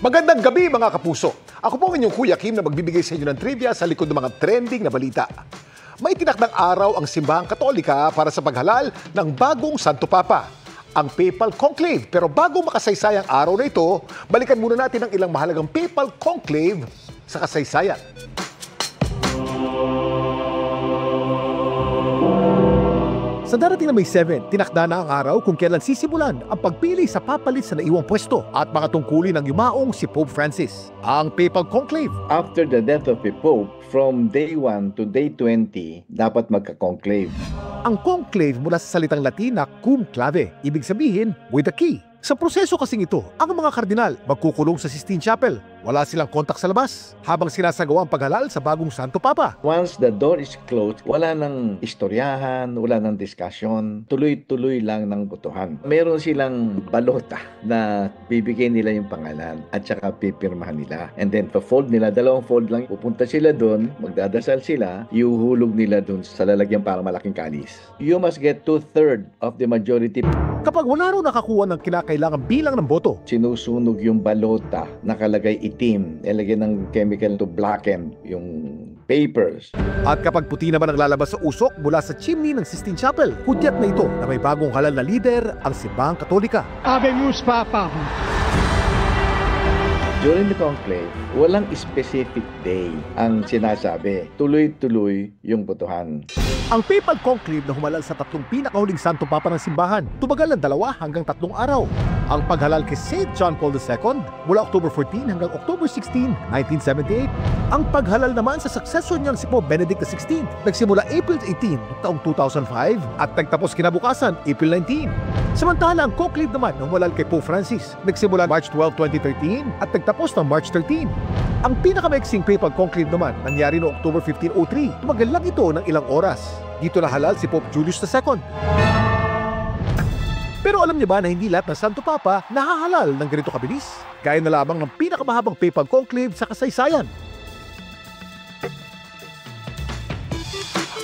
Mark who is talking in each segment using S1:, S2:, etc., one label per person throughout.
S1: Magandang gabi mga kapuso. Ako po ang inyong Kuya Kim na magbibigay sa inyo ng trivia sa likod ng mga trending na balita. May tinakdang araw ang Simbahang Katolika para sa paghalal ng bagong Santo Papa, ang Papal Conclave. Pero bago makasaysay ang araw na ito, balikan muna natin ang ilang mahalagang Papal Conclave sa kasaysayan. Sa darating na May 7, tinakda na ang araw kung kailan sisimulan ang pagpili sa papalit sa naiwang pwesto at mga tungkulin ng yumaong si Pope Francis. Ang Papal Conclave.
S2: After the death of the Pope, from day 1 to day 20, dapat magka-conclave.
S1: Ang conclave mula sa salitang Latin na cum clave, ibig sabihin with the key. Sa proseso kasing ito, ang mga kardinal magkukulong sa Sistine Chapel. Wala silang kontak sa labas habang sinasagawa ang paghalal sa bagong Santo Papa.
S2: Once the door is closed, wala nang istoryahan, wala nang discussion, tuloy-tuloy lang ng botohan. Meron silang balota na bibigyan nila yung pangalan at saka pipirmahan nila. And then pa-fold nila, dalawang fold lang, pupunta sila doon, magdadasal sila, iuhulog nila doon sa lalagyan para malaking kalis. You must get 2/3 of the majority.
S1: Kapag wala raw nakakuha ng kinakailangan bilang ng boto,
S2: sinusunog yung balota, nakalagay itim, nilagyan ng chemical to blacken yung papers.
S1: At kapag puti naman ang lalabas sa usok mula sa chimney ng Sistine Chapel, hudyat na ito na may bagong halal na lider, ang Simbahang Katolika.
S3: Habemus Papa.
S2: During the conclave, walang specific day ang sinasabi. Tuloy-tuloy yung botohan.
S1: Ang Papal Conclave na humalal sa tatlong pinakahuling Santo Papa ng simbahan, tumagal ng 2 hanggang 3 araw. Ang paghalal kay St. John Paul II mula October 14 hanggang October 16, 1978. Ang paghalal naman sa successor niyang si Pope Benedict XVI nagsimula April 18 taong 2005 at nagtapos kinabukasan April 19. Samantala ang conclave naman na humalal kay Pope Francis nagsimula March 12, 2013 at nagtapos ng March 13. Ang pinakamaiksing Papal Conclave naman nangyari noong October 1503. Tumagal lang ito ng ilang oras. Dito nahalal si Pope Julius II. Pero alam niyo ba na hindi lahat ng Santo Papa nahahalal ng ganito kabilis? Gaya na lamang ng pinakamahabang Papal Conclave sa kasaysayan.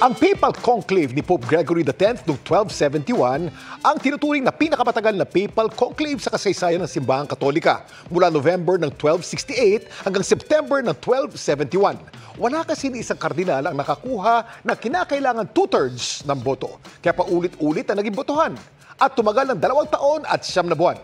S1: Ang Papal Conclave ni Pope Gregory X noong 1271 ang tinuturing na pinakamatagal na Papal Conclave sa kasaysayan ng Simbahang Katolika mula November ng 1268 hanggang September ng 1271. Wala kasi ni isang kardinal ang nakakuha na kinakailangan 2/3 ng boto. Kaya paulit-ulit na naging botohan at tumagal ng 2 taon at 9 na buwan.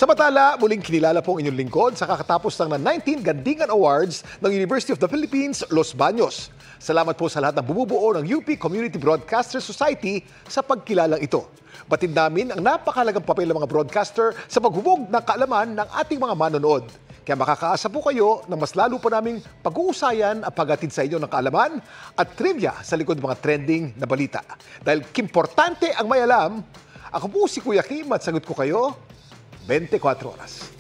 S1: Samantala, muling kinilala po ang inyong lingkod sa kakatapos ng 19 Gandingan Awards ng University of the Philippines, Los Baños. Salamat po sa lahat ng bumubuo ng UP Community Broadcaster Society sa pagkilalang ito. Batid namin ang napakahalagang papel ng mga broadcaster sa paghubog ng kaalaman ng ating mga manonood. Kaya makakaasa po kayo na mas lalo pa naming pag-uusayan at paghatid sa inyo ng kaalaman at trivia sa likod ng mga trending na balita. Dahil kimportante ang may alam, ako po si Kuya Kim at sagot ko kayo 24 oras.